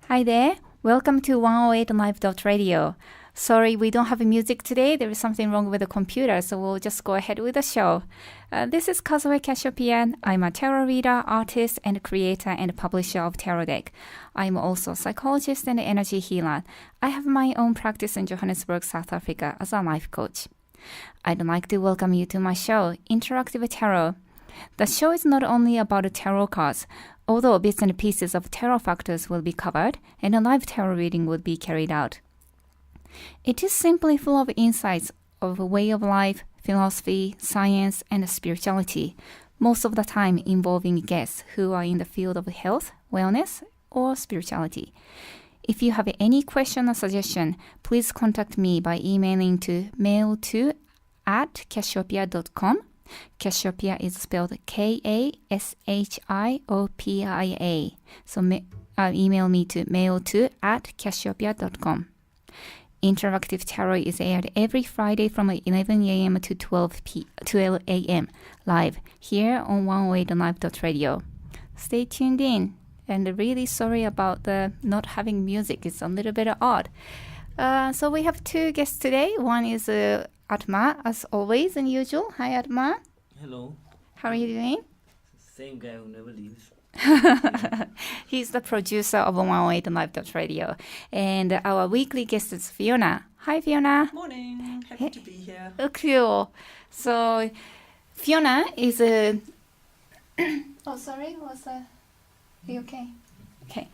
Hi there. Welcome to 108live.radio. Sorry, we don't have music today. There is something wrong with the computer, so we'll just go ahead with the show. This is Kazway Episode8. I'm a tarot reader, artist, and creator and publisher of Tarot Deck. I'm also a psychologist and energy healer. I have my own practice in Johannesburg, South Africa as a life coach. I'd like to welcome you to my show, Interactive Tarot. The show is not only about tarot cards, although bits and pieces of tarot factors will be covered and a live tarot reading will be carried out. It is simply full of insights of a way of life, philosophy, science, and spirituality, most of the time involving guests who are in the field of health, wellness, or spirituality. If you have any question or suggestion, please contact me by emailing to mail2@cassiopeia.com. Cassiopeia is spelled Kashiopia. So email me to mail2@cassiopeia.com. Interactive Tarot is aired every Friday from 11 a.m. to 12 a.m. live here on 108live.radio. Stay tuned in. And really sorry about the not having music. It's a little bit odd. So we have two guests today. One is Atma, as always and usual. Hi, Atma. Hello. How are you doing? Same guy who never leaves. He's the producer of 108live.radio. And our weekly guest is Fiona. Hi, Fiona. Morning. Happy to be here. Oh, cool. So, Fiona is a... oh, sorry. What's that? Are you okay? Okay.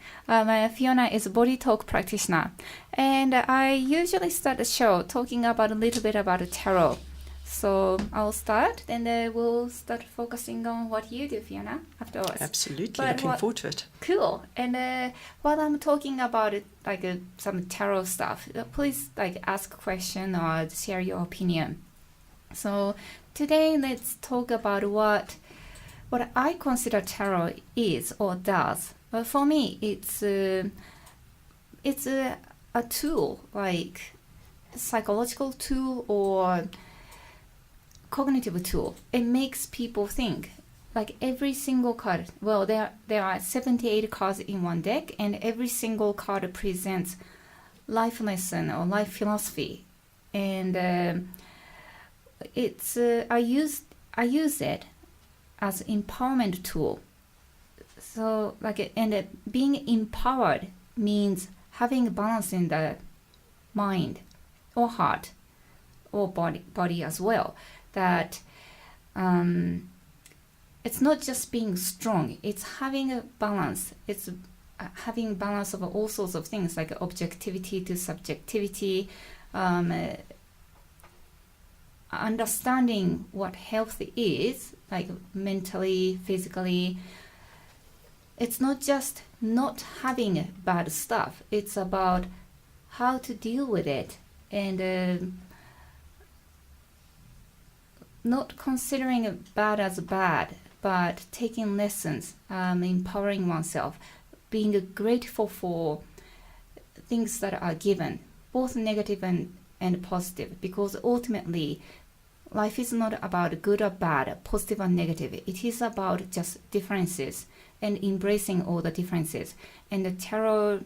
Fiona is a BodyTalk practitioner. And I usually start the show talking about a little bit about tarot. So I'll start, and we'll start focusing on what you do, Fiona, afterwards. Absolutely. Looking forward to it. Cool. And while I'm talking about it, some tarot stuff, please ask a question or share your opinion. So today, let's talk about what I consider tarot is or does. For me, it's a tool, like a psychological tool or cognitive tool. It makes people think. Like every single card, well, there are 78 cards in one deck, and every single card presents life lesson or life philosophy, and I use it as empowerment tool. So being empowered means having balance in the mind or heart or body as well. That it's not just being strong, it's having a balance. It's having balance of all sorts of things, like objectivity to subjectivity, understanding what health is, like mentally, physically. It's not just not having bad stuff, it's about how to deal with it, and not considering bad as bad, but taking lessons, empowering oneself, being grateful for things that are given, both negative and positive, because ultimately life is not about good or bad, positive or negative. It is about just differences and embracing all the differences. And the tarot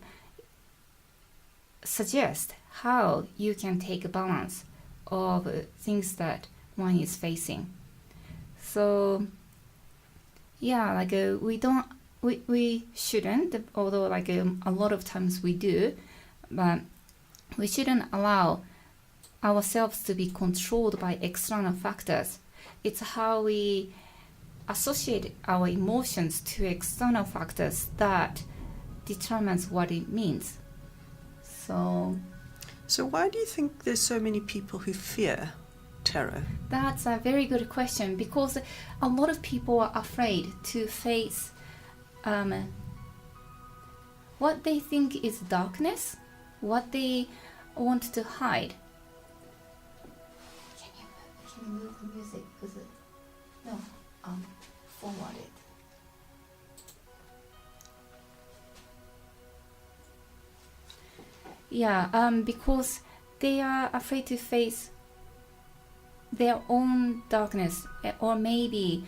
suggests how you can take a balance of things that one is facing. So yeah, we shouldn't, although a lot of times we do, but we shouldn't allow ourselves to be controlled by external factors. It's how we associate our emotions to external factors that determines what it means. So why do you think there's so many people who fear tarot? That's a very good question, because a lot of people are afraid to face what they think is darkness, what they want to hide. Can you move the music? Forward it. Yeah, because they are afraid to face their own darkness, or maybe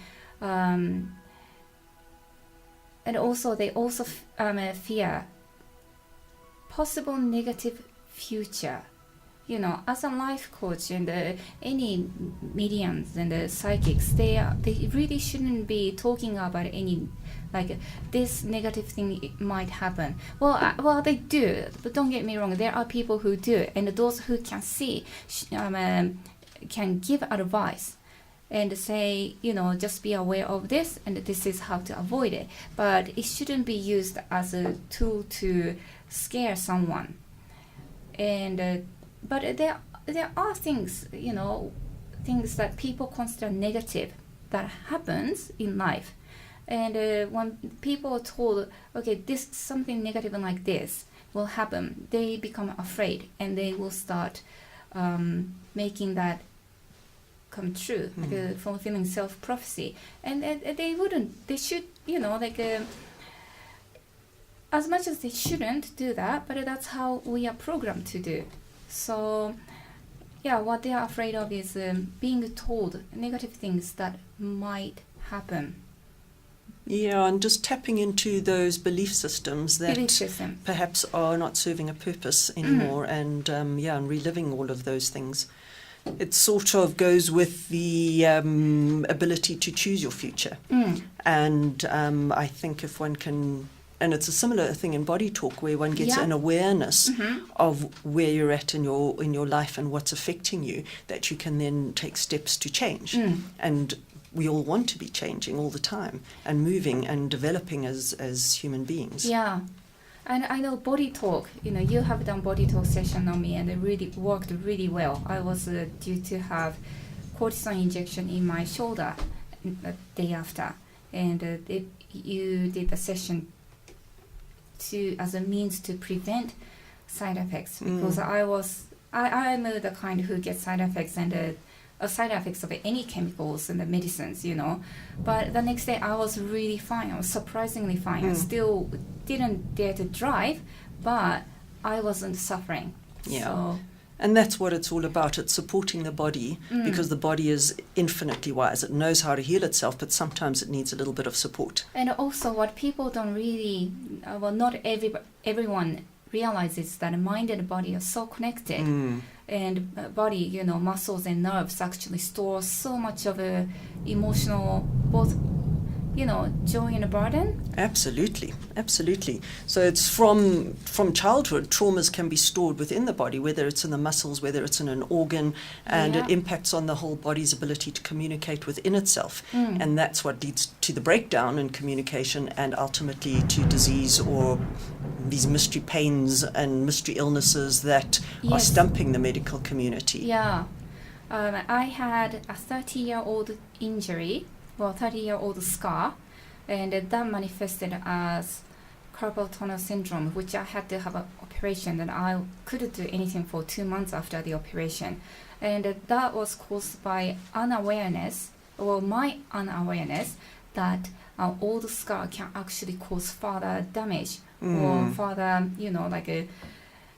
and also they also fear possible negative future. You know, as a life coach and any mediums and psychics, they really shouldn't be talking about any like this negative thing might happen. Well, they do, but don't get me wrong. There are people who do, and those who can see can give advice and say, you know, just be aware of this, and this is how to avoid it. But it shouldn't be used as a tool to scare someone. And but there are things, you know, things that people consider negative that happens in life. And when people are told, okay, something negative like this will happen, they become afraid and they will start making that come true, like a fulfilling self-prophecy. And they should, you know, like as much as they shouldn't do that, but that's how we are programmed to do. So, yeah, what they are afraid of is being told negative things that might happen. Yeah, and just tapping into those belief systems that perhaps are not serving a purpose anymore, and and reliving all of those things. It sort of goes with the ability to choose your future. And I think if one can, and it's a similar thing in body talk where one gets an awareness of where you're at in your life and what's affecting you, that you can then take steps to change. And we all want to be changing all the time and moving and developing as human beings. Yeah. And I know body talk, you know, you have done body talk session on me and it really worked really well. I was due to have cortisone injection in my shoulder the day after. And you did a session as a means to prevent side effects, because I'm the kind who gets side effects and side effects of any chemicals and the medicines, you know. But the next day I was really fine. I was surprisingly fine. I still didn't dare to drive, but I wasn't suffering. Yeah. So, and that's what it's all about. It's supporting the body, because the body is infinitely wise. It knows how to heal itself, but sometimes it needs a little bit of support. And also what people don't really, not everyone realizes that mind and body are so connected. And body, you know, muscles and nerves actually store so much of a emotional, both, you know, joy and burden. Absolutely. So it's from childhood, traumas can be stored within the body, whether it's in the muscles, whether it's in an organ, and it impacts on the whole body's ability to communicate within itself. And that's what leads to the breakdown in communication and ultimately to disease or these mystery pains and mystery illnesses that are stumping the medical community. Yeah. I had a 30-year-old injury, 30-year-old scar, and that manifested as carpal tunnel syndrome, which I had to have an operation, and I couldn't do anything for 2 months after the operation. And that was caused by my unawareness that old scar can actually cause further damage or further, you know, like a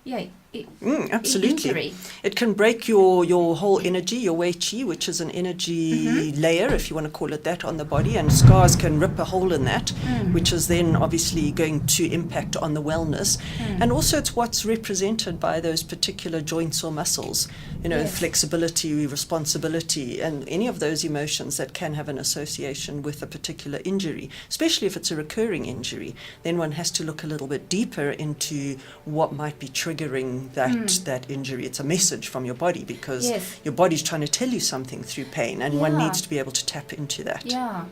absolutely. Injury. It can break your whole energy, your wei qi, which is an energy layer, if you want to call it that, on the body, and scars can rip a hole in that, which is then obviously going to impact on the wellness. And also it's what's represented by those particular joints or muscles, you know, flexibility, responsibility, and any of those emotions that can have an association with a particular injury, especially if it's a recurring injury. Then one has to look a little bit deeper into what might be triggering that injury. It's a message from your body, because your body's trying to tell you something through pain, and one needs to be able to tap into that. Yeah.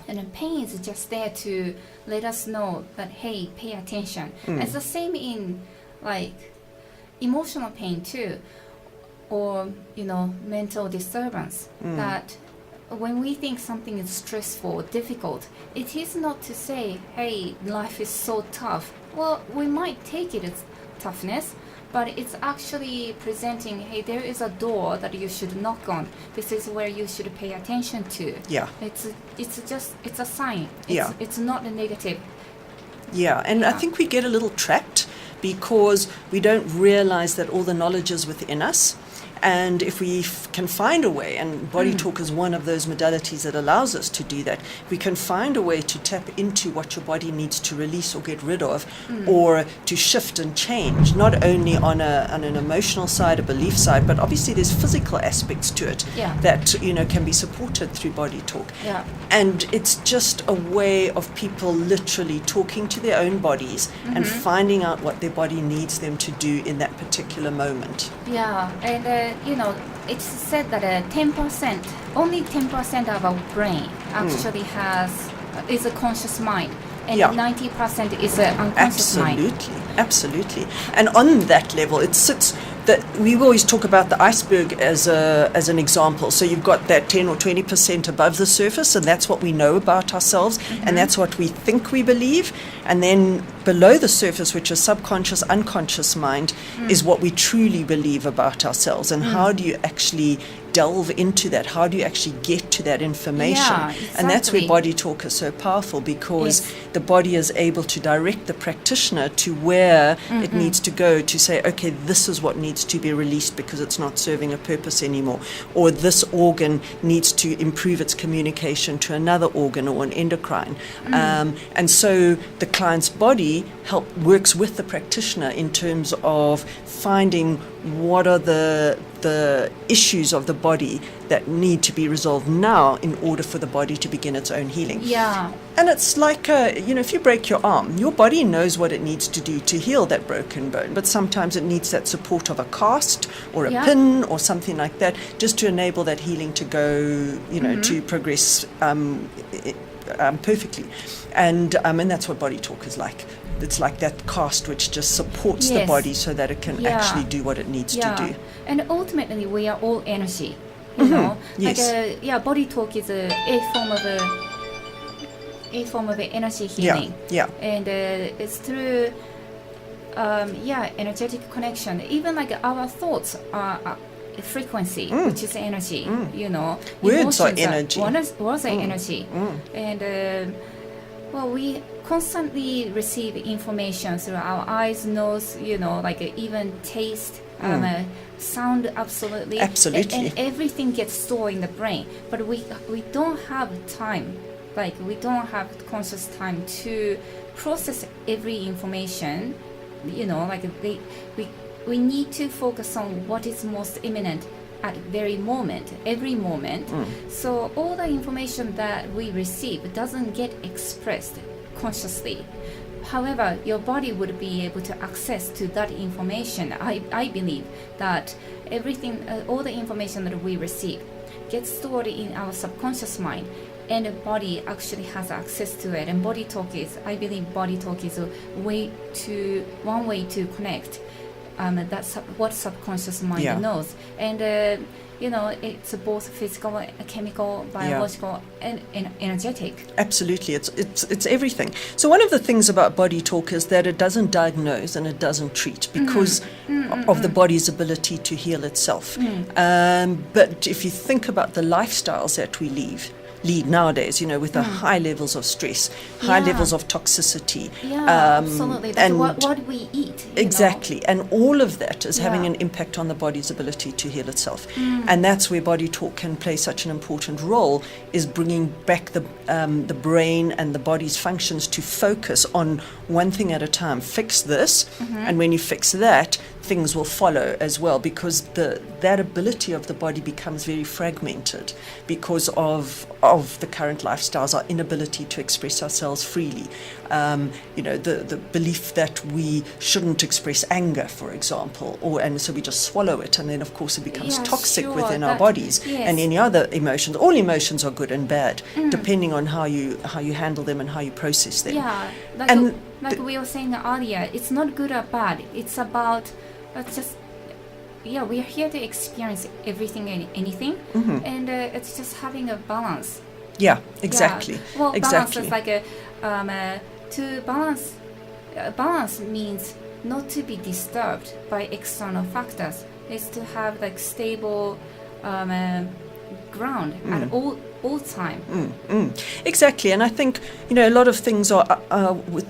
And the pain is just there to let us know that, hey, pay attention. It's the same in like emotional pain too, or, you know, mental disturbance, that when we think something is stressful, difficult, it is not to say, hey, life is so tough. Well, we might take it as toughness, but it's actually presenting, hey, there is a door that you should knock on. This is where you should pay attention to. Yeah. It's a sign. It's not a negative. Yeah, and I think we get a little trapped because we don't realize that all the knowledge is within us. And if we can find a way, and body talk is one of those modalities that allows us to do that, we can find a way to tap into what your body needs to release or get rid of, or to shift and change, not only on an emotional side, a belief side, but obviously there's physical aspects to it that can be supported through body talk. Yeah. And it's just a way of people literally talking to their own bodies and finding out what their body needs them to do in that particular moment. Yeah, and it's said that 10%, only 10% of our brain actually is a conscious mind, and 90% is an unconscious mind. Absolutely. And on that level, it sits. That we always talk about the iceberg as an example. So you've got that 10 or 20% above the surface, and that's what we know about ourselves, and that's what we think we believe. And then below the surface, which is subconscious, unconscious mind, is what we truly believe about ourselves. And how do you actually delve into that? How do you actually get to that information? Yeah, exactly. And that's where body talk is so powerful, because the body is able to direct the practitioner to where it needs to go to say, okay, this is what needs to be released because it's not serving a purpose anymore, or this organ needs to improve its communication to another organ or an endocrine. And so the client's body works with the practitioner in terms of finding what are the issues of the body that need to be resolved now in order for the body to begin its own healing. Yeah. And it's like, if you break your arm, your body knows what it needs to do to heal that broken bone, but sometimes it needs that support of a cast or a pin or something like that, just to enable that healing to go, to progress perfectly. And that's what body talk is like. It's like that cast which just supports the body so that it can actually do what it needs to do. And ultimately, we are all energy. You know, yes. Body talk is a form of energy healing. Yeah. And it's through energetic connection. Even like our thoughts are frequency, which is energy. Words are energy. Words are energy. And we constantly receive information through our eyes, nose, even taste, sound, absolutely. And everything gets stored in the brain. But we don't have time, we don't have conscious time to process every information. We need to focus on what is most imminent at every moment. So all the information that we receive doesn't get expressed consciously. However, your body would be able to access to that information. I believe that everything, all the information that we receive gets stored in our subconscious mind, and the body actually has access to it. And I believe body talk is one way to connect. That's what subconscious mind knows. And it's both physical, chemical, biological, and energetic. Absolutely, it's everything. So one of the things about body talk is that it doesn't diagnose and it doesn't treat because of the body's ability to heal itself. But if you think about the lifestyles that we lead nowadays, with the high levels of stress, high levels of toxicity. Absolutely. That's and what we eat. Exactly. And all of that is having an impact on the body's ability to heal itself. And that's where body talk can play such an important role, is bringing back the brain and the body's functions to focus on one thing at a time. Fix this, and when you fix that, things will follow as well, because that ability of the body becomes very fragmented because of the current lifestyles, our inability to express ourselves freely. The belief that we shouldn't express anger, for example, and so we just swallow it, and then of course it becomes toxic within our bodies. And any other emotions. All emotions are good and bad, depending on how you handle them and how you process them. Like we were saying earlier, it's not good or bad. It's about we are here to experience everything and anything, and it's just having a balance. Yeah, exactly. Well, balance is like to balance. Balance means not to be disturbed by external factors. It's to have stable ground at all time. Exactly. And I think a lot of things are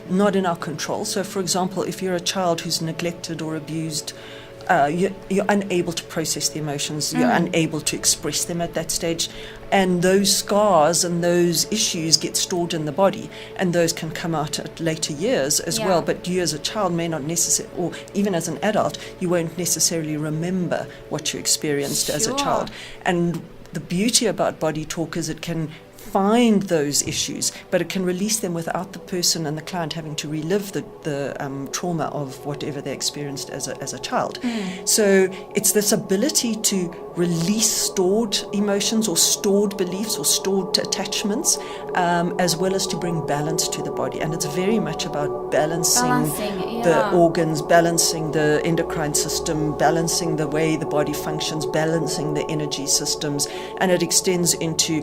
not in our control. So for example, if you're a child who's neglected or abused, you're unable to process the emotions, you're unable to express them at that stage, and those scars and those issues get stored in the body, and those can come out at later years as well. But you as a child may not necessarily, or even as an adult, you won't necessarily remember what you experienced as a child. And the beauty about Body Talk is it can find those issues, but it can release them without the person and the client having to relive the trauma of whatever they experienced as a child. So it's this ability to release stored emotions or stored beliefs or stored attachments, as well as to bring balance to the body. And it's very much about balancing the organs, balancing the endocrine system, balancing the way the body functions, balancing the energy systems, and it extends into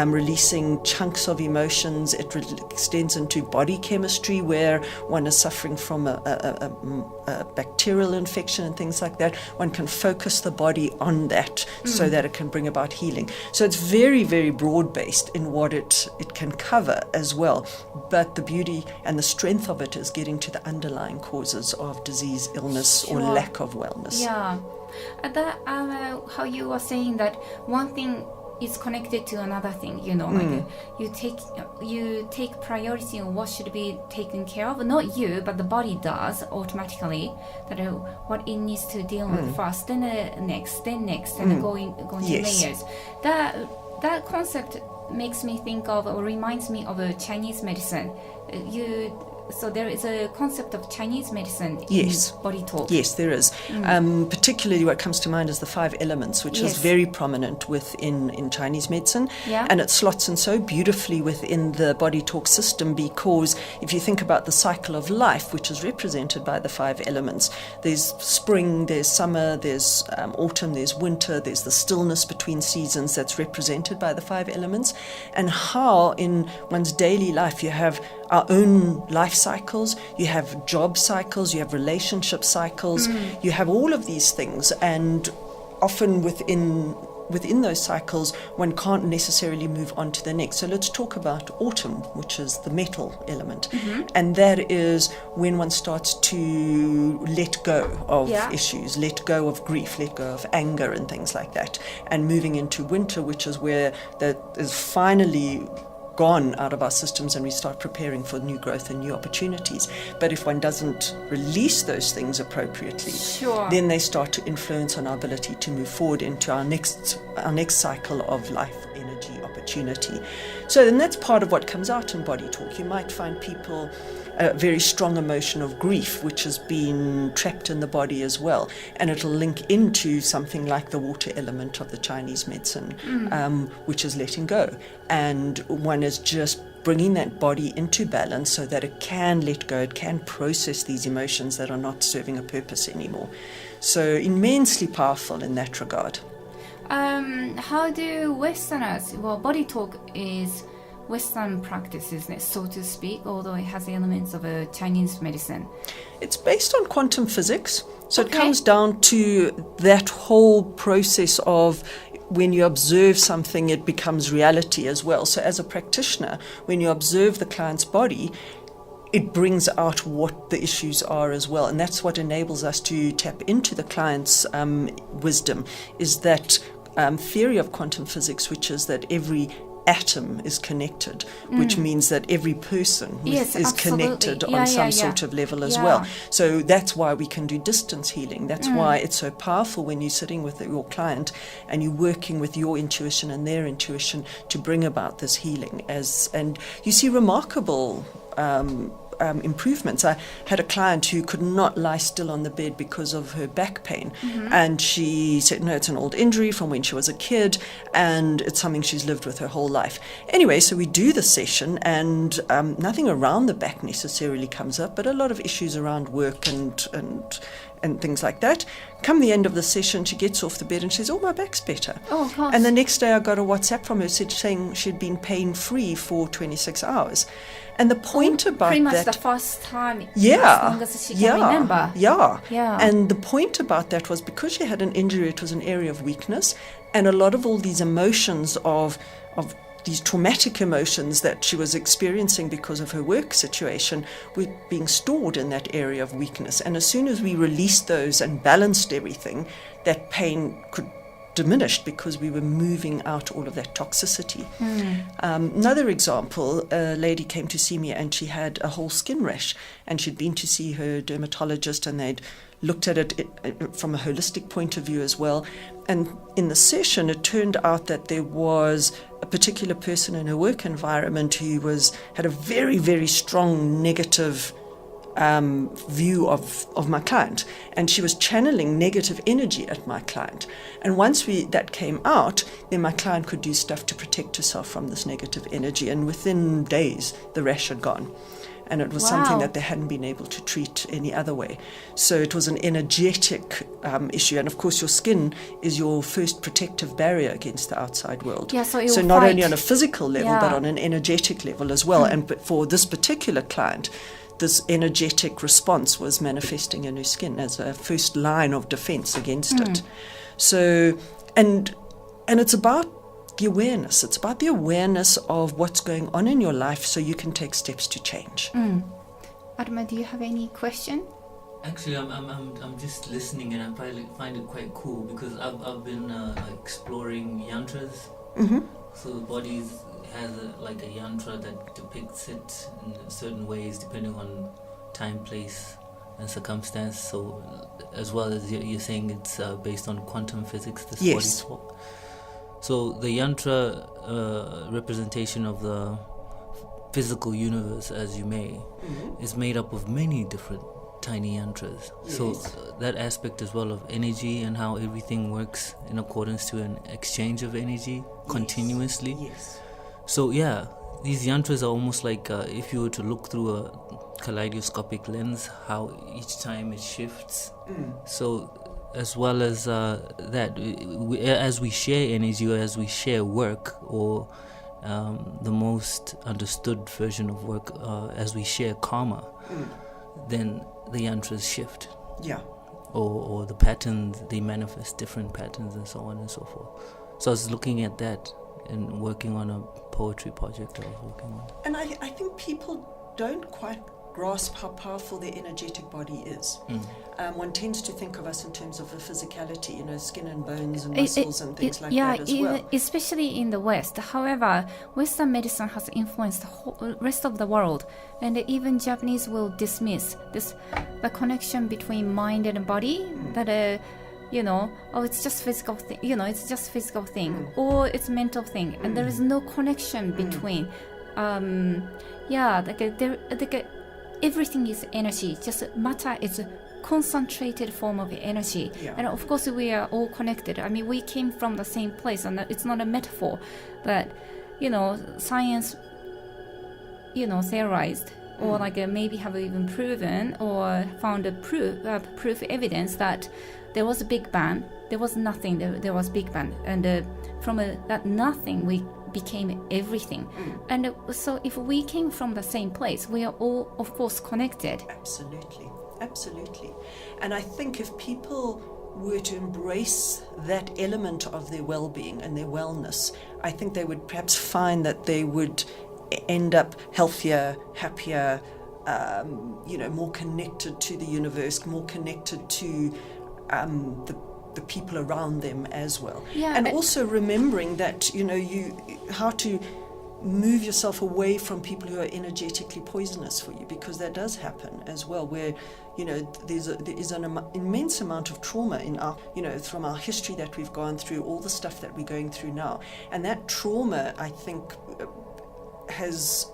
releasing chunks of emotions. It extends into body chemistry, where one is suffering from a bacterial infection and things like that. One can focus the body on that so that it can bring about healing. So it's very, very broad-based in what it can cover as well. But the beauty and the strength of it is getting to the underlying causes of disease, illness, or lack of wellness. Yeah. How you were saying that one thing is connected to another thing, like you take priority on what should be taken care of. Not you, but the body does automatically, that what it needs to deal with first, then next, and going to layers. That concept makes me think of, or reminds me of, a Chinese medicine. So there is a concept of Chinese medicine in Body Talk. Yes, there is. Particularly what comes to mind is the 5 elements, which is very prominent in Chinese medicine. And it slots in so beautifully within the Body Talk system, because if you think about the cycle of life, which is represented by the 5 elements, there's spring, there's summer, there's autumn, there's winter, there's the stillness between seasons that's represented by the 5 elements, and how in one's daily life you have our own life cycles, you have job cycles, you have relationship cycles, you have all of these things, and often within those cycles one can't necessarily move on to the next. So let's talk about autumn, which is the metal element, and that is when one starts to let go of issues, let go of grief, let go of anger and things like that, and moving into winter, which is where that is finally gone out of our systems and we start preparing for new growth and new opportunities. But if one doesn't release those things appropriately, then they start to influence on our ability to move forward into our next cycle of life, energy, opportunity. So then that's part of what comes out in Body Talk. You might find people a very strong emotion of grief, which has been trapped in the body as well, and it'll link into something like the water element of the Chinese medicine, which is letting go, and one is just bringing that body into balance so that it can let go, it can process these emotions that are not serving a purpose anymore. So immensely powerful in that regard. How do Westerners, Body Talk is Western practice, isn't it, so to speak, although it has elements of a Chinese medicine? It's based on quantum physics. So it comes down to that whole process of when you observe something, it becomes reality as well. So as a practitioner, when you observe the client's body, it brings out what the issues are as well. And that's what enables us to tap into the client's wisdom, is that theory of quantum physics, which is that every atom is connected, which means that every person is connected on some sort of level as well. So that's why we can do distance healing. That's why it's so powerful when you're sitting with your client and you're working with your intuition and their intuition to bring about this healing. And you see remarkable improvements. I had a client who could not lie still on the bed because of her back pain, and she said, no, it's an old injury from when she was a kid, and it's something she's lived with her whole life. Anyway, so we do the session, and nothing around the back necessarily comes up, but a lot of issues around work and things like that. Come the end of the session, she gets off the bed and she says, oh, my back's better. Oh, gosh. And the next day I got a WhatsApp from her saying she'd been pain-free for 26 hours. And the point about pretty much that... the first time, as long as she can remember. Yeah. And the point about that was because she had an injury, it was an area of weakness, and a lot of all these emotions of these traumatic emotions that she was experiencing because of her work situation were being stored in that area of weakness. And as soon as we released those and balanced everything, that pain could diminish because we were moving out all of that toxicity. Another example, a lady came to see me and she had a whole skin rash, and she'd been to see her dermatologist and they'd looked at it from a holistic point of view as well. And in the session, it turned out that there was a particular person in her work environment who had a very, very strong negative view of my client, and she was channeling negative energy at my client. And once that came out, then my client could do stuff to protect herself from this negative energy, and within days the rash had gone. And it was something that they hadn't been able to treat any other way. So it was an energetic issue. And of course, your skin is your first protective barrier against the outside world. Yeah, so not only on a physical level, but on an energetic level as well. And for this particular client, this energetic response was manifesting in her skin as a first line of defense against it. So, and it's about the awareness. It's about the awareness of what's going on in your life so you can take steps to change. Adma, do you have any question? Actually, I'm just listening, and I find it quite cool because I've been exploring yantras. So the body has a yantra that depicts it in certain ways depending on time, place, and circumstance. So as well as you're saying, it's based on quantum physics. This body swap. So the yantra representation of the physical universe, as you may, is made up of many different tiny yantras. So that aspect as well of energy and how everything works in accordance to an exchange of energy continuously. So yeah, these yantras are almost like if you were to look through a kaleidoscopic lens, how each time it shifts. So as well as that, as we share energy or as we share work, or the most understood version of work, as we share karma, then the yantras shift. Or the patterns, they manifest different patterns and so on and so forth. So I was looking at that and working on a poetry project I was working on. And I think people don't quite grasp how powerful their energetic body is. One tends to think of us in terms of the physicality, skin and bones and muscles and things like that as well. Especially in the West. However, Western medicine has influenced the rest of the world, and even Japanese will dismiss the connection between mind and body. That it's just physical thing. It's just physical thing, or it's mental thing, and there is no connection between. Everything is energy. Just matter is a concentrated form of energy. And of course, we are all connected. I mean, we came from the same place, and it's not a metaphor. But, science, theorized, or maybe have even proven or found a proof evidence that there was a Big Bang. There was nothing. There was Big Bang, and from that nothing we became everything. And so if we came from the same place, we are all, of course, connected. Absolutely. And I think if people were to embrace that element of their well-being and their wellness, I think they would perhaps find that they would end up healthier, happier, more connected to the universe, more connected to the people around them as well. And also remembering that, how to move yourself away from people who are energetically poisonous for you, because that does happen as well, where, there is an immense amount of trauma in our, from our history that we've gone through, all the stuff that we're going through now. And that trauma, I think, has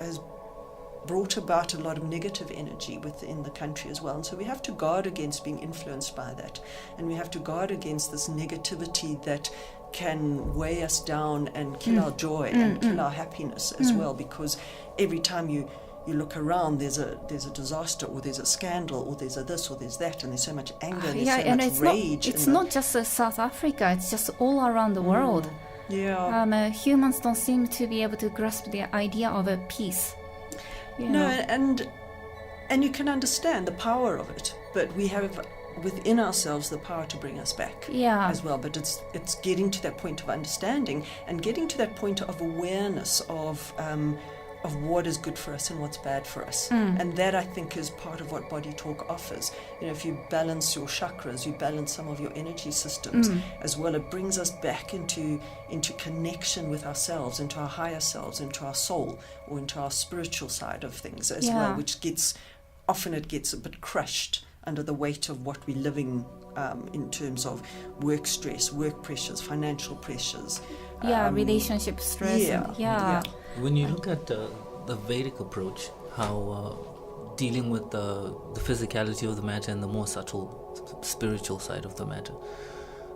brought about a lot of negative energy within the country as well. And so we have to guard against being influenced by that. And we have to guard against this negativity that can weigh us down and kill our joy and kill our happiness as well, because every time you look around, there's a disaster, or there's a scandal, or there's a this, or there's that, and there's so much anger, and there's so much rage. It's not just South Africa, it's just all around the world. Humans don't seem to be able to grasp the idea of a peace. And you can understand the power of it, but we have within ourselves the power to bring us back as well. But it's getting to that point of understanding and getting to that point of awareness of what is good for us and what's bad for us. And that, I think, is part of what Body Talk offers. You know, if you balance your chakras, you balance some of your energy systems as well. It brings us back into connection with ourselves, into our higher selves, into our soul, or into our spiritual side of things as well, which often it gets a bit crushed under the weight of what we're living in terms of work stress, work pressures, financial pressures. Relationship stress. When you look at the Vedic approach, how dealing with the physicality of the matter and the more subtle spiritual side of the matter,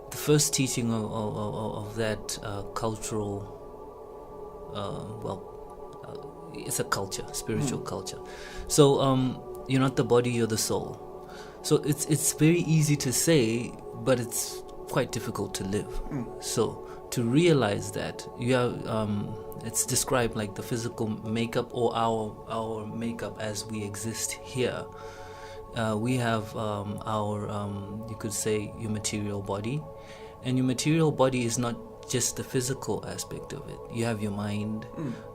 the first teaching of that cultural, it's a culture, spiritual culture. So you're not the body, you're the soul. So it's very easy to say, but it's quite difficult to live. So to realize that you have, it's described like the physical makeup, or our makeup as we exist here. We have our, you could say, your material body, and your material body is not just the physical aspect of it. You have your mind,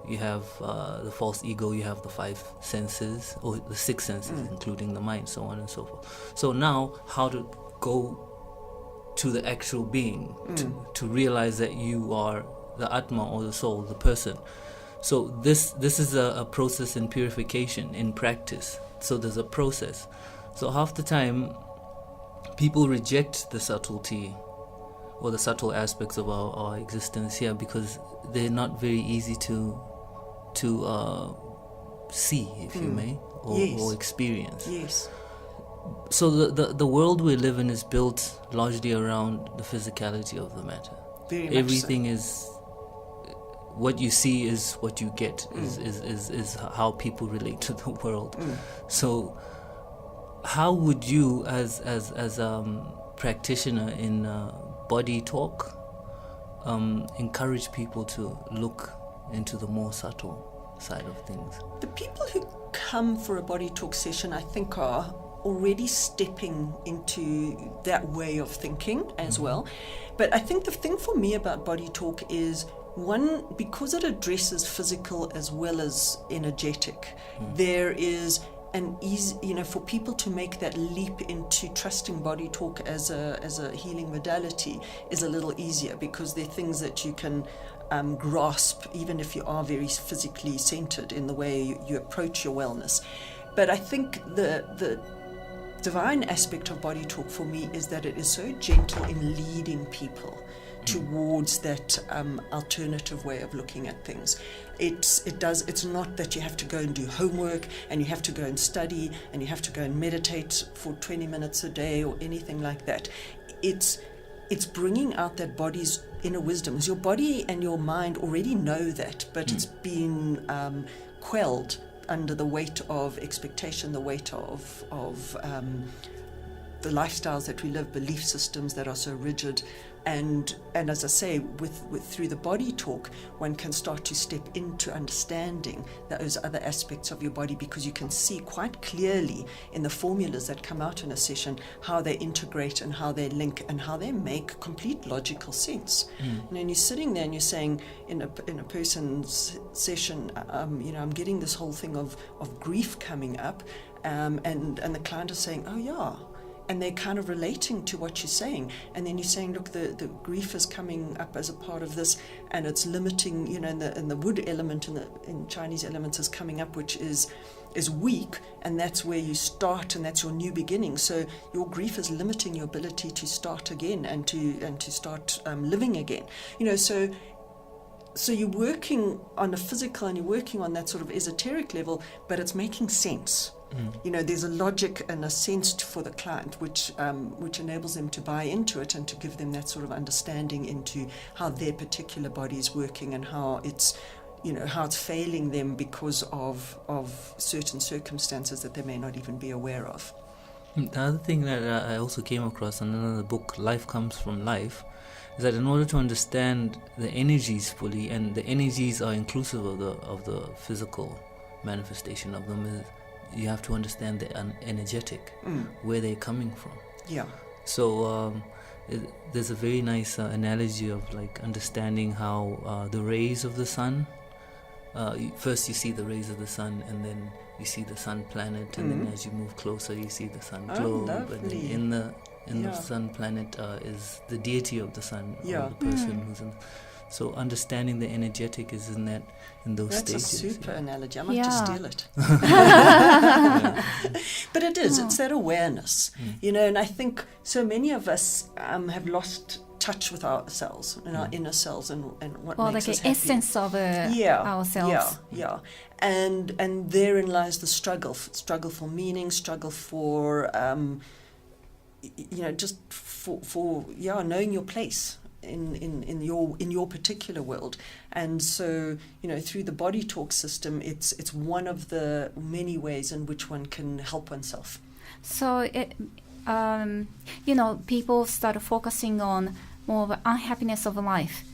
you have the false ego, you have the 5 senses, or the 6 senses, including the mind, so on and so forth. So now, how to go to the actual being, to realize that you are the Atma, or the soul, the person. So this is a process in purification, in practice. So there's a process. So half the time, people reject the subtlety or the subtle aspects of our existence here because they're not very easy to see, if you may, or experience. Yes. So the world we live in is built largely around the physicality of the matter. Very much Everything so. is what you see is what you get. Is how people relate to the world. So how would you, as practitioner in Body Talk, encourage people to look into the more subtle side of things? The people who come for a Body Talk session, I think, are already stepping into that way of thinking as well. But I think the thing for me about Body Talk is, one, because it addresses physical as well as energetic, there is an easy, for people to make that leap into trusting Body Talk as a healing modality is a little easier, because they're things that you can grasp, even if you are very physically centered in the way you approach your wellness. But I think the divine aspect of Body Talk for me is that it is so gentle in leading people towards that alternative way of looking at things. It's not that you have to go and do homework and you have to go and study and you have to go and meditate for 20 minutes a day or anything like that. It's bringing out that body's inner wisdoms. Your body and your mind already know that, but it's been quelled under the weight of expectation, the weight of the lifestyles that we live, belief systems that are so rigid. And as I say, with through the Body Talk, one can start to step into understanding those other aspects of your body, because you can see quite clearly in the formulas that come out in a session how they integrate and how they link and how they make complete logical sense. And you're sitting there and you're saying in a person's session, I'm getting this whole thing of grief coming up, and the client is saying, oh yeah. And they're kind of relating to what you're saying. And then you're saying, look, the grief is coming up as a part of this, and it's limiting, and the wood element in Chinese elements is coming up, which is weak, and that's where you start, and that's your new beginning. So your grief is limiting your ability to start again and to start living again. So you're working on a physical and you're working on that sort of esoteric level, but it's making sense. There's a logic and a sense for the client, which enables them to buy into it and to give them that sort of understanding into how their particular body is working and how it's failing them because of certain circumstances that they may not even be aware of. The other thing that I also came across in another book, Life Comes from Life, is that in order to understand the energies fully, and the energies are inclusive of the physical manifestation of them, you have to understand the energetic, where they're coming from. Yeah. So there's a very nice analogy of like understanding how the rays of the sun, first you see the rays of the sun, and then you see the sun planet, and then as you move closer you see the sun globe, and then in the sun planet is the deity of the sun, or the person who's in. So understanding the energetic is in those stages. That's a super analogy. I might just steal it. But it is. It's that awareness, and I think so many of us have lost touch with ourselves and our inner selves and what makes us happy. Essence of ourselves. Yeah. And therein lies the struggle for meaning, struggle for just for knowing your place in your particular world. And so through the body talk system, it's one of the many ways in which one can help oneself. So people start focusing on more of unhappiness of life,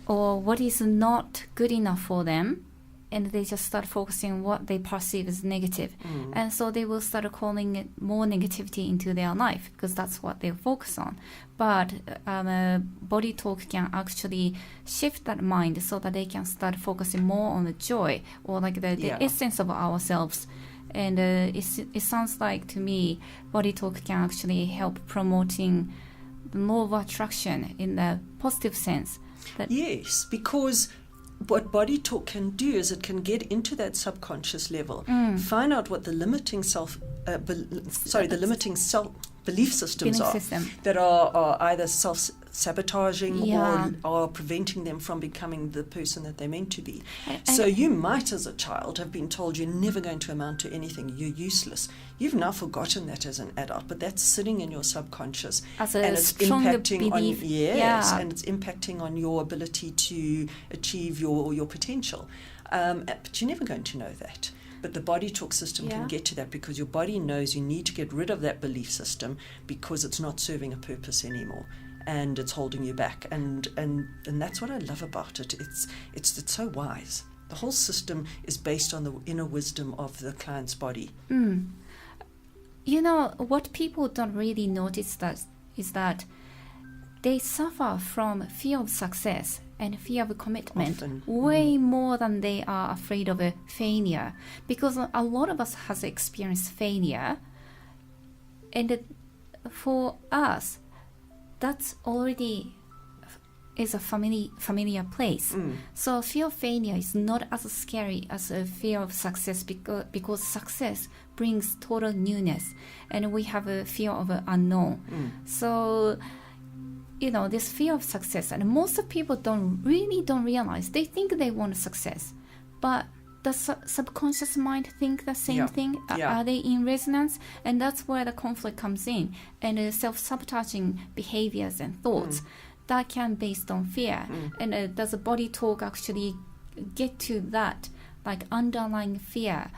or what is not good enough for them, and they just start focusing on what they perceive as negative. And so they will start calling it more negativity into their life, because that's what they focus on. But body talk can actually shift that mind so that they can start focusing more on the joy, or like the essence of ourselves. And it sounds like to me body talk can actually help promoting the law of attraction in the positive sense. Yes, because what body talk can do is it can get into that subconscious level, find out what the limiting belief systems that are either self-sabotaging or are preventing them from becoming the person that they're meant to be. So you might, as a child, have been told you're never going to amount to anything, you're useless. You've now forgotten that as an adult, but that's sitting in your subconscious, and it's impacting belief. And it's impacting on your ability to achieve your potential. But you're never going to know that. But the body talk system can get to that, because your body knows you need to get rid of that belief system because it's not serving a purpose anymore, and it's holding you back. And that's what I love about it. It's so wise. The whole system is based on the inner wisdom of the client's body. What people don't really notice is that they suffer from fear of success and fear of commitment way more than they are afraid of a failure, because a lot of us has experienced failure, and for us that's already is a familiar place. So fear of failure is not as scary as a fear of success, because success brings total newness, and we have a fear of unknown. So this fear of success, and most of people don't realize. They think they want success, but the subconscious mind think the same thing. Are they in resonance? And that's where the conflict comes in, and self-sabotaging behaviors and thoughts that can based on fear. And does the body talk actually get to that, like underlying fear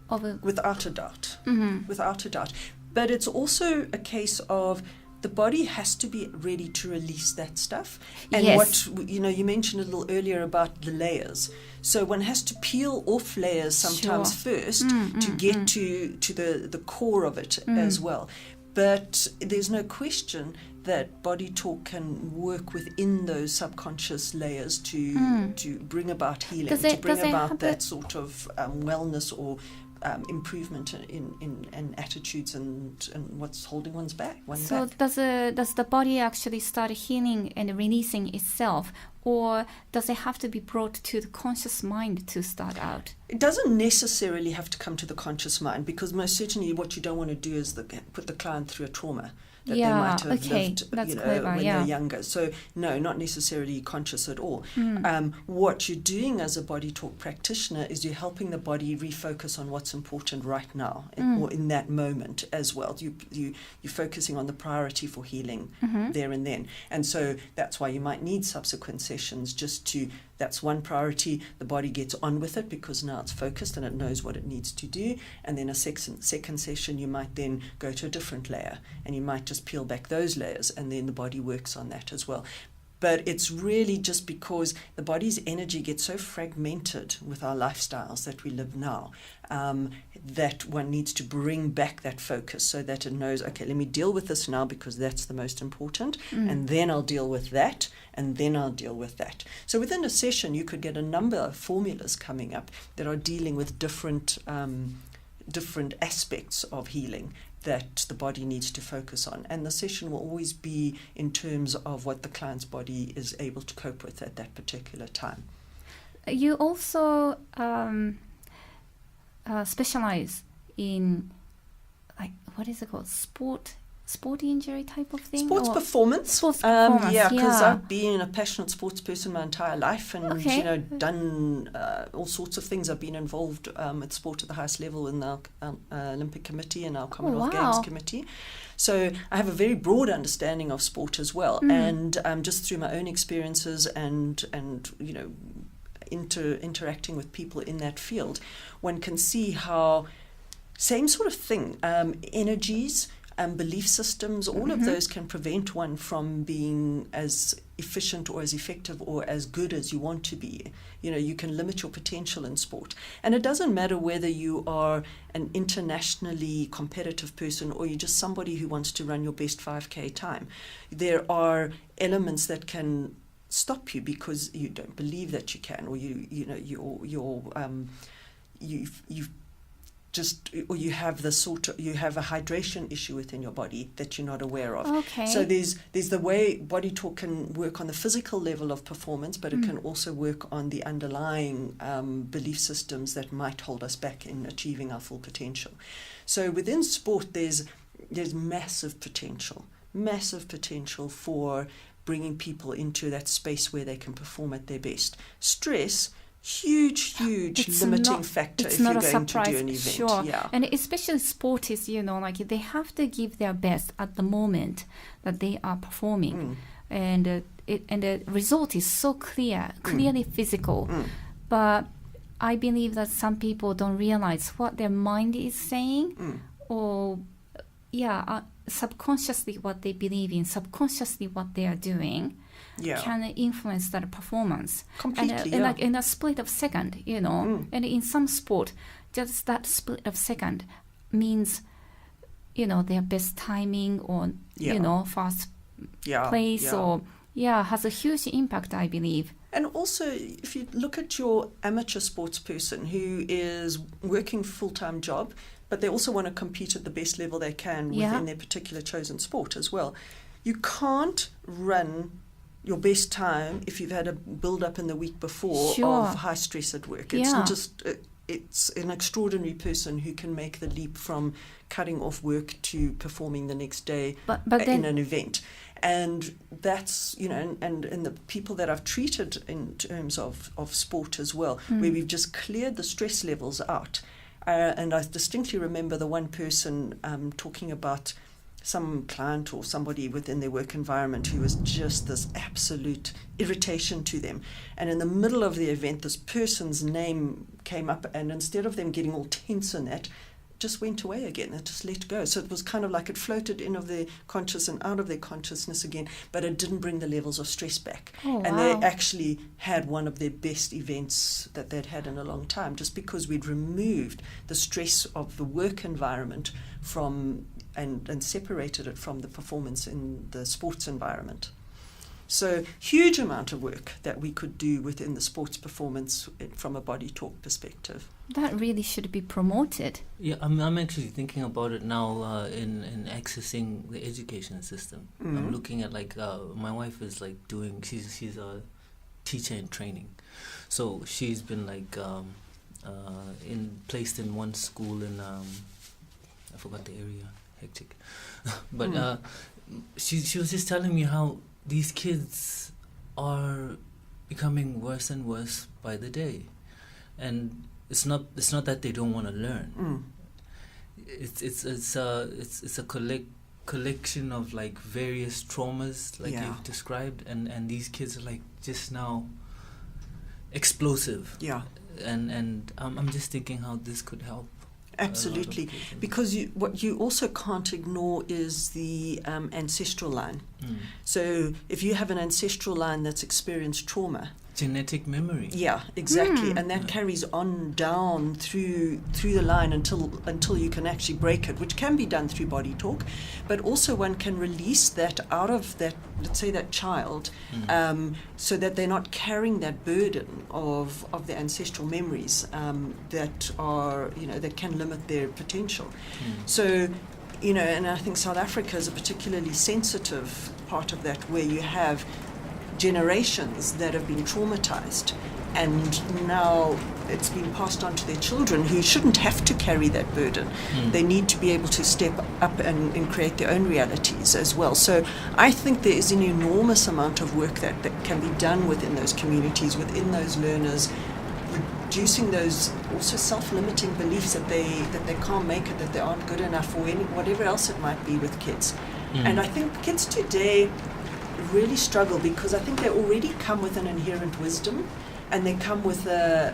of without a doubt. Without a doubt. But it's also a case of the body has to be ready to release that stuff. And you mentioned a little earlier about the layers. So one has to peel off layers sometimes first to get to the core of it as well. But there's no question that body talk can work within those subconscious layers to bring about healing, to bring about that sort of wellness or improvement in attitudes and what's holding one's back. So does the body actually start healing and releasing itself, or does it have to be brought to the conscious mind to start out? It doesn't necessarily have to come to the conscious mind, because most certainly what you don't want to do is put the client through a trauma that they might have lived when they're younger. So no, not necessarily conscious at all. What you're doing as a body talk practitioner is you're helping the body refocus on what's important right now, or in that moment as well. You're focusing on the priority for healing there and then. And so that's why you might need subsequent sessions that's one priority. The body gets on with it because now it's focused and it knows what it needs to do. And then a second session, you might then go to a different layer, and you might just peel back those layers, and then the body works on that as well. But it's really just because the body's energy gets so fragmented with our lifestyles that we live now, that one needs to bring back that focus so that it knows, okay, let me deal with this now because that's the most important, and then I'll deal with that, and then I'll deal with that. So within a session, you could get a number of formulas coming up that are dealing with different aspects of healing that the body needs to focus on. And the session will always be in terms of what the client's body is able to cope with at that particular time. You also specialize in, like, what is it called? Sport injury type of thing? Sports performance. Sports performance, yeah, because I've been a passionate sports person my entire life, and Okay. done all sorts of things. I've been involved with sport at the highest level in our Olympic Committee and our Commonwealth wow. Games Committee. So I have a very broad understanding of sport as well, and just through my own experiences and interacting with people in that field, one can see how same sort of thing, energies, belief systems, all of those can prevent one from being as efficient or as effective or as good as you want to be. You can limit your potential in sport. And it doesn't matter whether you are an internationally competitive person or you're just somebody who wants to run your best 5K time. There are elements that can stop you because you don't believe that you can, or you have you have a hydration issue within your body that you're not aware of. Okay. So there's the way BodyTalk can work on the physical level of performance, but it can also work on the underlying belief systems that might hold us back in achieving our full potential. So within sport, there's massive potential for bringing people into that space where they can perform at their best. Stress, huge limiting factor if you're going to do an event. Sure. Yeah. And especially sportists, they have to give their best at the moment that they are performing. And the result is so clearly physical. But I believe that some people don't realize what their mind is saying, or subconsciously what they believe in, subconsciously what they are doing. Can influence that performance. Completely, and like in a split of second, and in some sport, just that split of second means, their best timing or, fast place or, has a huge impact, I believe. And also, if you look at your amateur sports person who is working full-time job, but they also want to compete at the best level they can within their particular chosen sport as well, you can't run your best time if you've had a build-up in the week before of high stress at work. It's an extraordinary person who can make the leap from cutting off work to performing the next day in an event. And that's, and the people that I've treated in terms of sport as well, where we've just cleared the stress levels out. And I distinctly remember the one person talking about some client or somebody within their work environment who was just this absolute irritation to them. And in the middle of the event, this person's name came up, and instead of them getting all tense in that, just went away again. It just let go. So it was kind of like it floated in of their conscious and out of their consciousness again, but it didn't bring the levels of stress back. And they actually had one of their best events that they'd had in a long time, just because we'd removed the stress of the work environment from and separated it from the performance in the sports environment. So huge amount of work that we could do within the sports performance from a BodyTalk perspective. That really should be promoted. Yeah, I'm actually thinking about it now in accessing the education system. I'm looking at my wife is she's a teacher in training, so she's been placed in one school in I forgot the area, hectic, but she was just telling me how these kids are becoming worse and worse by the day, and it's not that they don't want to learn. It's a collection of various traumas you've described, and these kids are just now explosive. And I'm just thinking how this could help. Absolutely, because what you also can't ignore is the ancestral line. So if you have an ancestral line that's experienced trauma, genetic memory. Yeah, exactly, and that carries on down through the line until you can actually break it, which can be done through body talk, but also one can release that out of that, let's say, that child, so that they're not carrying that burden of the ancestral memories that are, that can limit their potential. So, and I think South Africa is a particularly sensitive part of that, where you have generations that have been traumatized, and now it's been passed on to their children, who shouldn't have to carry that burden. They need to be able to step up and create their own realities as well. So I think there is an enormous amount of work that can be done within those communities, within those learners, reducing those also self-limiting beliefs that they can't make it, that they aren't good enough, or whatever else it might be with kids. And I think kids today really struggle, because I think they already come with an inherent wisdom, and they come with a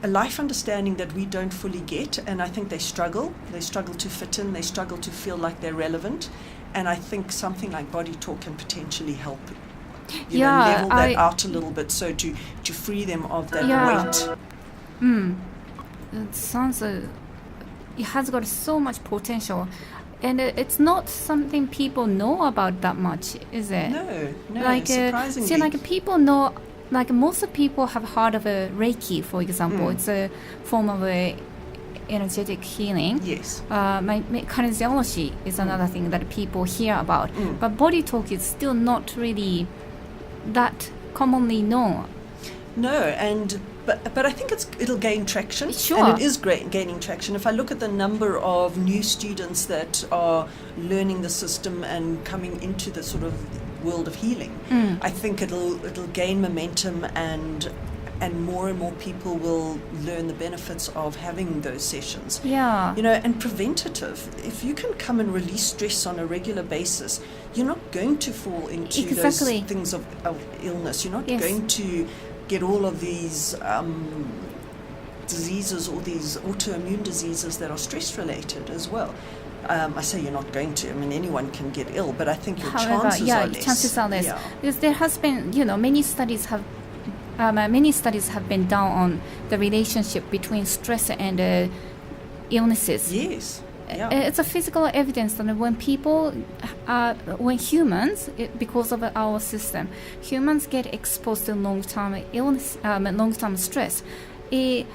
life understanding that we don't fully get, and I think they struggle to fit in, they struggle to feel like they're relevant, and I think something like body talk can potentially help level that out a little bit, so to free them of that weight. It sounds it has got so much potential. And it's not something people know about that much, is it? No, surprisingly. See, people know, most of people have heard of a Reiki, for example. It's a form of energetic healing. Yes. Kinesiology is another thing that people hear about. But body talk is still not really that commonly known. No, but I think it'll gain traction. Sure. And it is gaining traction. If I look at the number of new students that are learning the system and coming into the sort of world of healing, I think it'll gain momentum, and more and more people will learn the benefits of having those sessions. Yeah. And preventative. If you can come and release stress on a regular basis, you're not going to fall into those things of illness. You're not going to get all of these diseases, or these autoimmune diseases that are stress related as well. I say you're not going to. I mean, anyone can get ill, but I think your chances are less. Chances are less. Yeah. Because there has been, many studies have been done on the relationship between stress and illnesses. Yes. Yeah. It's a physical evidence that when humans, because of our system, humans get exposed to long-term illness, long-term stress, it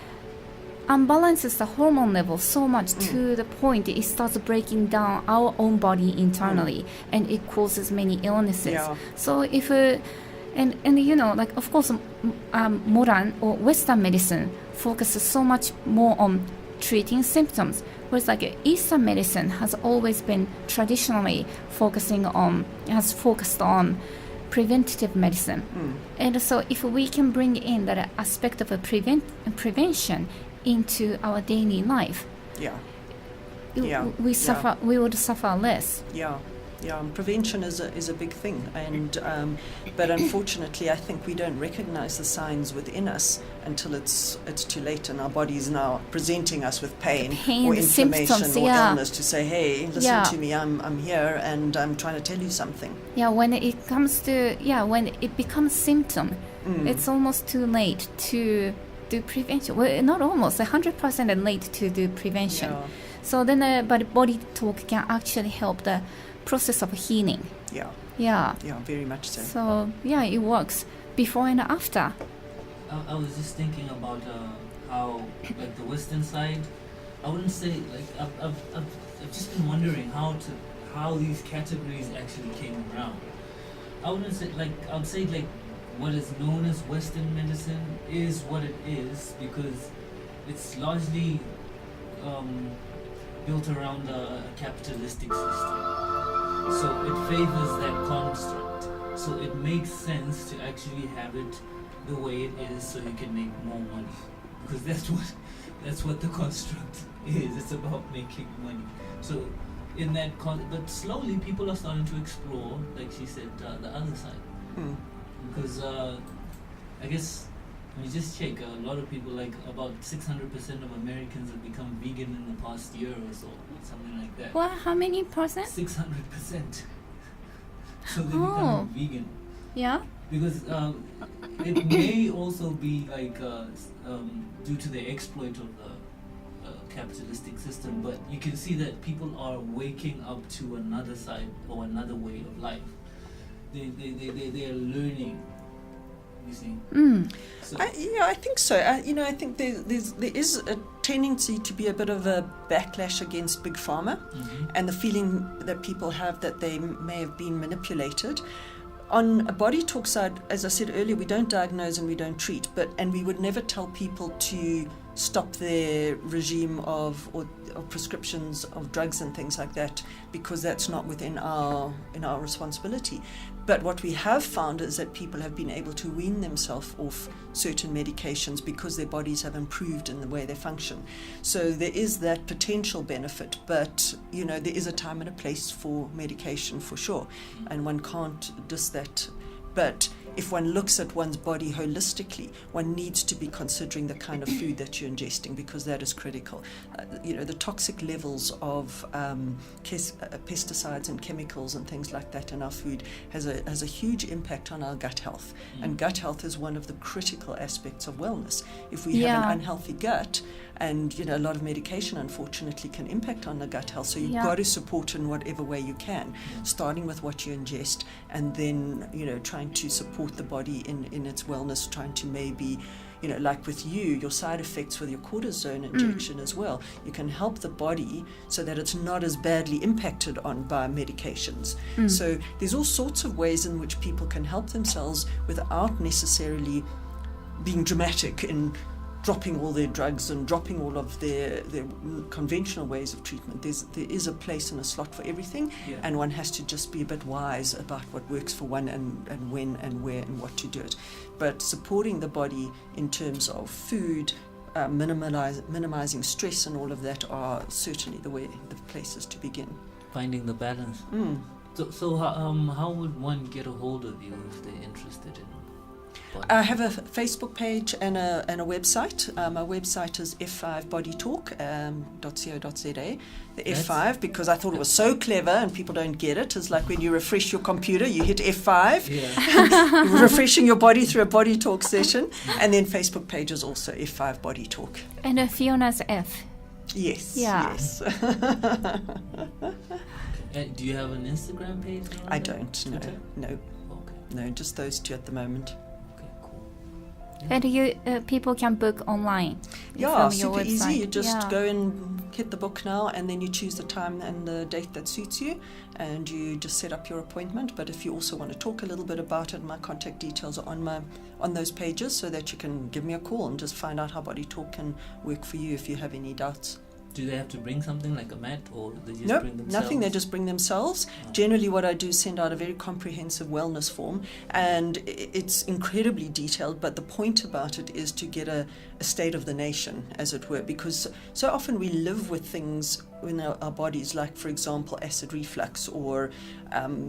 unbalances the hormone level so much to the point it starts breaking down our own body internally, and it causes many illnesses. Yeah. So if of course, modern or Western medicine focuses so much more on treating symptoms, whereas Eastern medicine has always been traditionally focused on preventative medicine. And so if we can bring in that aspect of prevention into our daily life, we would suffer less. Yeah, prevention is a big thing, and but unfortunately, I think we don't recognize the signs within us until it's too late, and our body is now presenting us with pain or inflammation symptoms, or illness to say, "Hey, listen to me. I'm here, and I'm trying to tell you something." Yeah, when it becomes symptom, it's almost too late to do prevention. Well, not almost, 100% late to do prevention. Yeah. So then, but body talk can actually help the process of healing. Yeah, very much so. So it works before and after. I was just thinking about how the Western side, I wouldn't say I've just been wondering how these categories actually came around. I wouldn't say I would say what is known as Western medicine is what it is because it's largely built around a capitalistic system. So it favors that construct. So it makes sense to actually have it the way it is, so you can make more money. Because that's what the construct is. It's about making money. So in that but slowly people are starting to explore, like she said, the other side. Because I guess I mean, just check. A lot of people, like about 600% of Americans have become vegan in the past year or so, something like that. What? How many percent? 600%. So they become vegan. Yeah. Because it may also be like due to the exploit of the capitalistic system, but you can see that people are waking up to another side or another way of life. They are learning. You see. So I think so. I think there is a tendency to be a bit of a backlash against Big Pharma, and the feeling that people have that they may have been manipulated. On a body talk side, as I said earlier, we don't diagnose and we don't treat, and we would never tell people to stop their regime of prescriptions of drugs and things like that, because that's not within our responsibility. But what we have found is that people have been able to wean themselves off certain medications because their bodies have improved in the way they function. So there is that potential benefit, but there is a time and a place for medication for sure, and one can't diss that. But if one looks at one's body holistically, one needs to be considering the kind of food that you're ingesting, because that is critical. The toxic levels of pesticides and chemicals and things like that in our food has a huge impact on our gut health. And gut health is one of the critical aspects of wellness. If we have an unhealthy gut, and a lot of medication unfortunately can impact on the gut health, so you've got to support in whatever way you can, starting with what you ingest, and then trying to support the body in its wellness, trying to maybe like with your side effects with your cortisone injection as well, you can help the body so that it's not as badly impacted on by medications. So there's all sorts of ways in which people can help themselves without necessarily being dramatic in dropping all their drugs and dropping all of their conventional ways of treatment. There is a place and a slot for everything, and one has to just be a bit wise about what works for one and when and where and what to do it. But supporting the body in terms of food, minimizing stress and all of that are certainly the places to begin. Finding the balance. So how would one get a hold of you if they're interested in? I have a Facebook page and a website. My website is f5bodytalk.co.za. The F5, because I thought it was so clever and people don't get it, is like when you refresh your computer, you hit F5, refreshing your body through a body talk session. And then Facebook page is also F5 Body Talk. And Fiona's F. Yes. Yeah. Yes. Do you have an Instagram page? I don't. No. Okay. No, just those two at the moment. And people can book online. Yeah, from your super website. easy. You just go and hit the book now, and then you choose the time and the date that suits you, and you just set up your appointment. But if you also want to talk a little bit about it, my contact details are on those pages, so that you can give me a call and just find out how Body Talk can work for you if you have any doubts. Do they have to bring something like a mat, or they just Nope, bring themselves? nothing. They just bring themselves. Generally, what I do is send out a very comprehensive wellness form, and it's incredibly detailed, but the point about it is to get a state of the nation, as it were, because so often we live with things in our bodies, like, for example, acid reflux or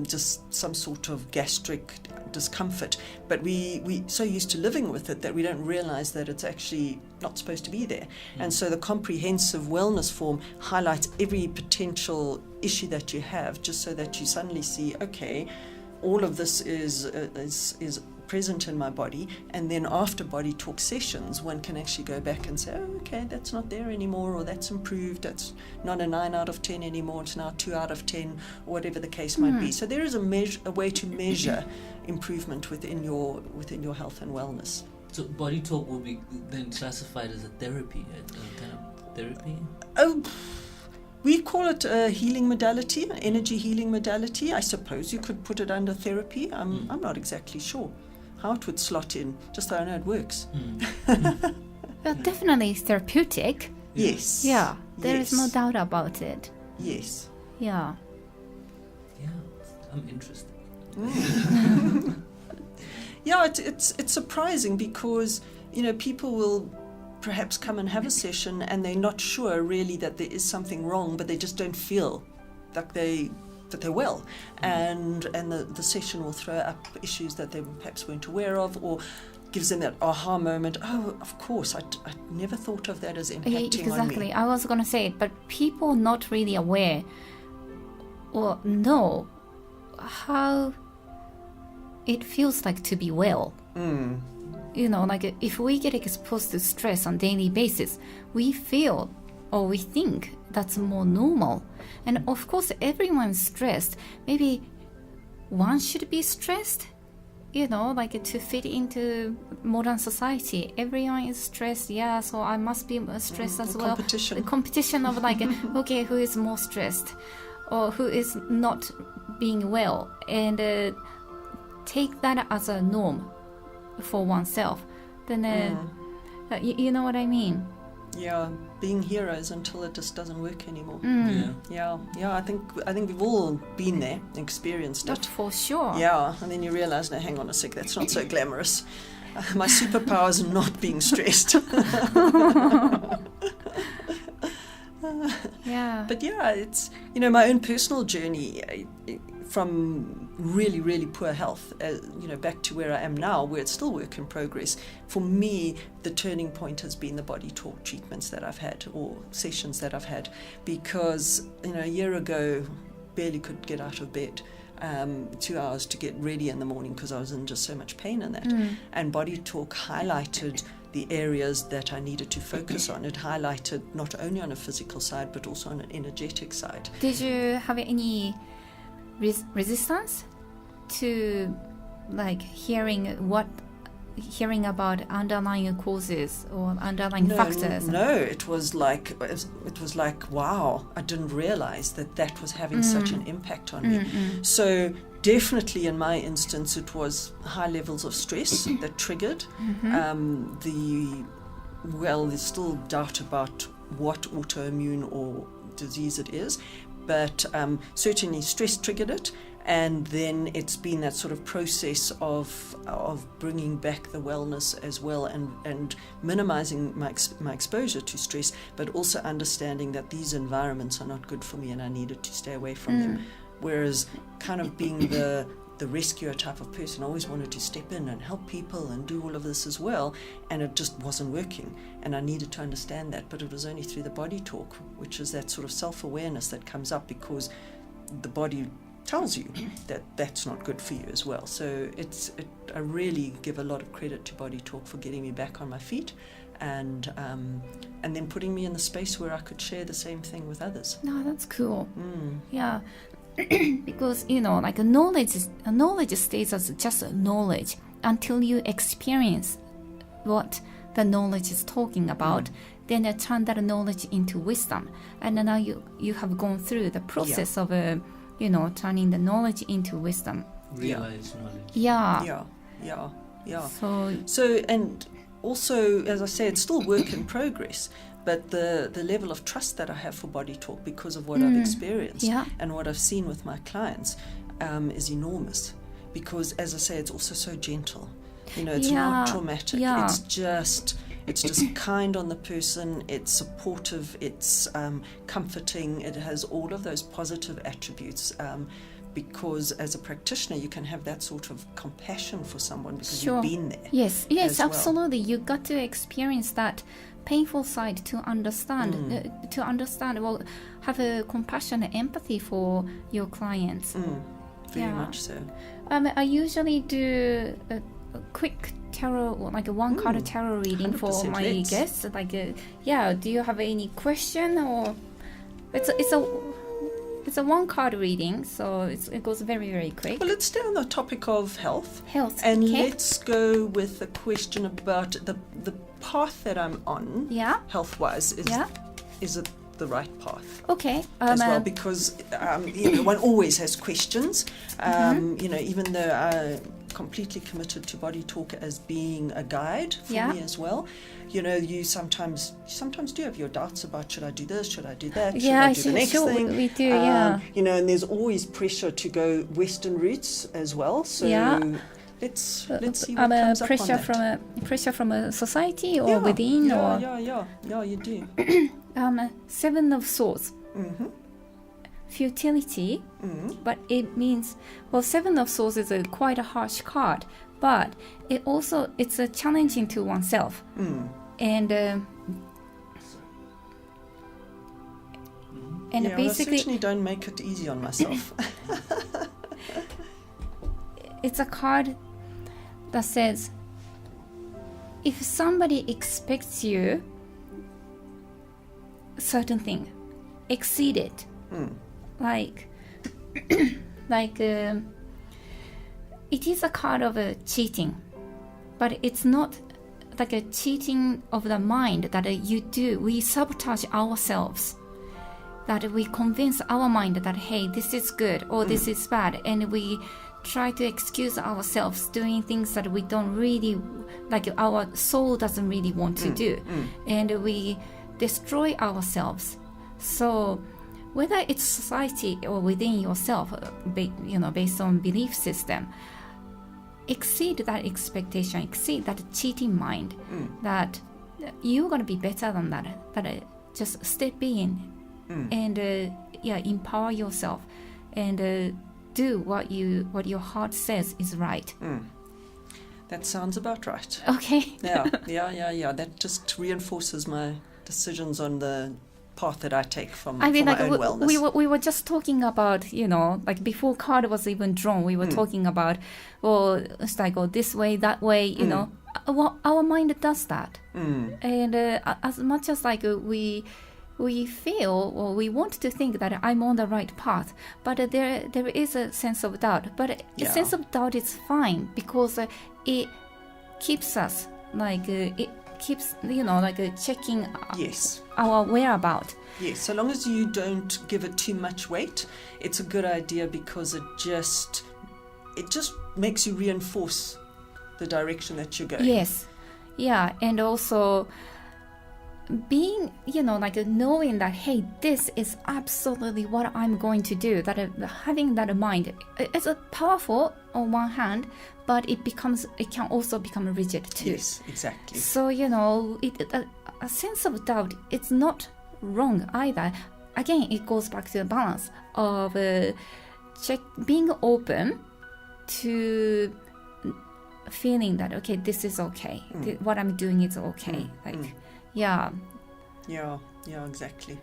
just some sort of gastric discomfort, but we so used to living with it that we don't realize that it's actually not supposed to be there. And so the comprehensive wellness form highlights every potential issue that you have, just so that you suddenly see, okay, all of this is present in my body, and then after body talk sessions one can actually go back and say, oh, okay, that's not there anymore, or that's improved, that's not a 9 out of 10 anymore, it's now 2 out of 10, or whatever the case might be. So there is a way to measure improvement within your health and wellness. So body talk will be then classified as a therapy, a kind of therapy? Oh, we call it a healing modality, an energy healing modality. I suppose you could put it under therapy. I'm not exactly sure how it would slot in, just so I know it works. Well, definitely therapeutic. Yes. Yeah, there is no doubt about it. Yes. Yeah. Yeah, I'm interested. Yeah, it's surprising because, people will perhaps come and have a session and they're not sure really that there is something wrong, but they just don't feel like that they're well, and the session will throw up issues that they perhaps weren't aware of, or gives them that aha moment. Oh, of course, I never thought of that as impacting on me. Exactly. I was going to say it, but people not really aware or know how it feels like to be well. You know, like if we get exposed to stress on daily basis, we feel or we think that's more normal. And of course, everyone's stressed. Maybe one should be stressed, you know, like to fit into modern society. Everyone is stressed, yeah, so I must be stressed as well. Competition. The competition of like, okay, who is more stressed or who is not being well, and take that as a norm for oneself. Then, you know what I mean? Yeah, being heroes until it just doesn't work anymore. Yeah. I think we've all been there, experienced That's it. for sure. Yeah, and then you realize, no, hang on a sec, that's not so glamorous. My superpower is not being stressed. Yeah. But yeah, it's, you know, my own personal journey from really, really poor health, you know, back to where I am now, where it's still work in progress. For me, the turning point has been the body talk treatments that I've had, or sessions that I've had, because, you know, a year ago, barely could get out of bed. 2 hours to get ready in the morning because I was in just so much pain in that. And body talk highlighted the areas that I needed to focus on. It highlighted not only on a physical side but also on an energetic side. Did you have any resistance to like hearing about underlying causes or underlying factors? No, it was like wow, I didn't realize that was having such an impact on me. So definitely in my instance it was high levels of stress that triggered there's still doubt about what autoimmune or disease it is, but certainly stress triggered it. And then it's been that sort of process of bringing back the wellness as well, and minimizing my exposure to stress, but also understanding that these environments are not good for me and I needed to stay away from them. Whereas kind of being the rescuer type of person, I always wanted to step in and help people and do all of this as well, and it just wasn't working, and I needed to understand that. But it was only through the body talk, which is that sort of self-awareness that comes up, because the body tells you that that's not good for you as well. So I really give a lot of credit to body talk for getting me back on my feet, and then putting me in the space where I could share the same thing with others. No, that's cool. Yeah. Because, you know, like knowledge stays as just knowledge until you experience what the knowledge is talking about. Then you turn that knowledge into wisdom, and now you have gone through the process of you know, turning the knowledge into wisdom. Realized knowledge. Yeah. So and also, as I say, it's still work in progress. But the level of trust that I have for body talk, because of what I've experienced and what I've seen with my clients, is enormous. Because, as I say, it's also so gentle. You know, it's not traumatic. It's just kind on the person. It's supportive. It's comforting. It has all of those positive attributes. Because as a practitioner, you can have that sort of compassion for someone because you've been there. Yes, absolutely. You got to experience that painful side to understand. Well, have a compassion and empathy for your clients. Very much so. I usually do a quick tarot, like a one card tarot reading for my guests. Like, do you have any question, or it's a one card reading, so it goes very, very quick. Well, let's stay on the topic of health. And let's go with a question about the path that I'm on. Health-wise, is it the right path? Okay. As well, because you know, one always has questions. You know, even though I completely committed to body talk as being a guide for me as well. You know, you sometimes do have your doubts about, should I do this, should I do that, should I do the next thing? We do, You know, and there's always pressure to go Western routes as well. So let's see what comes up on that. Pressure from a society or within, or you do. 7 of Swords. Futility, but it means, well, 7 of Swords is quite a harsh card, but it's a challenging to oneself. And basically, I certainly don't make it easy on myself. it's a card that says, if somebody expects you a certain thing, exceed it. Like it is a card of cheating, but it's not like a cheating of the mind that you do. We sabotage ourselves, that we convince our mind that, hey, this is good or this is bad, and we try to excuse ourselves doing things that we don't really, like our soul doesn't really want to do, and we destroy ourselves. So whether it's society or within yourself, based on belief system, exceed that expectation, exceed that cheating mind, that you're going to be better than that, just step in and empower yourself and do what your heart says is right. That sounds about right. Okay. Yeah. That just reinforces my decisions on the path that I take for my own wellness. We were just talking about, like before card was even drawn, we were talking about, it's like, this way, that way, our mind does that. And as much as like we feel, or we want to think that I'm on the right path, but there is a sense of doubt. But a sense of doubt is fine, because it keeps us keeps checking our whereabouts. Yes, so long as you don't give it too much weight, it's a good idea, because it just makes you reinforce the direction that you're going. Yes, and also being, knowing that, hey, this is absolutely what I'm going to do, that having that in mind, it's powerful on one hand, but it can also become rigid too. Yes, exactly. So, a sense of doubt, it's not wrong either. Again, it goes back to the balance of being open to feeling that, okay, this is okay. What I'm doing is okay. Yeah, exactly.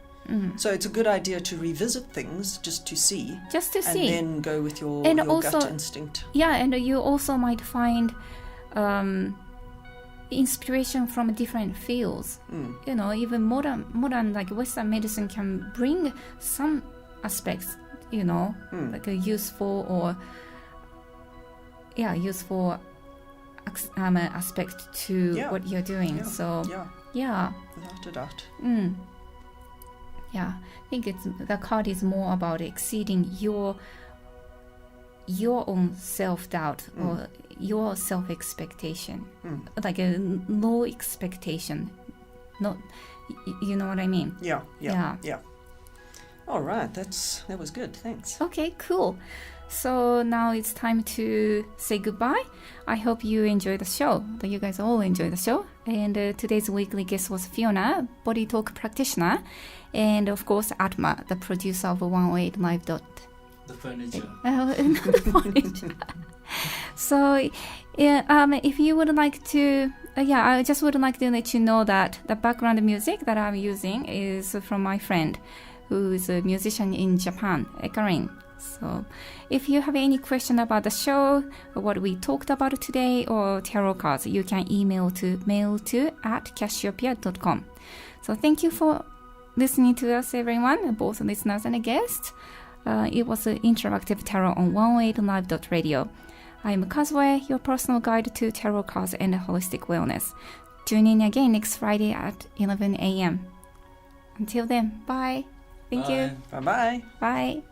So it's a good idea to revisit things just to see, and then go with your gut instinct. Yeah, and you also might find inspiration from different fields. Even modern like Western medicine can bring some aspects, like a useful aspect to what you're doing. Without a doubt. I think the card is more about exceeding your own self-doubt or your self-expectation, like a low expectation. Not, you know what I mean? Yeah. All right, that was good. Thanks. Okay, cool. So now it's time to say goodbye. I hope you enjoy the show, that you guys all enjoy the show. And today's weekly guest was Fiona, BodyTalk Practitioner, and of course Atma, the producer of 108 Live. The furniture. The furniture. So, if you would like to, I just would like to let you know that the background music that I'm using is from my friend, who is a musician in Japan, Ekarin. So if you have any question about the show, or what we talked about today, or tarot cards, you can email to mail2@cassiopeia.com. So thank you for listening to us, everyone, both listeners and guests. It was an interactive tarot on 108live.radio. I'm Kazway, your personal guide to tarot cards and holistic wellness. Tune in again next Friday at 11 a.m. Until then, bye. Thank you. Bye-bye. Bye.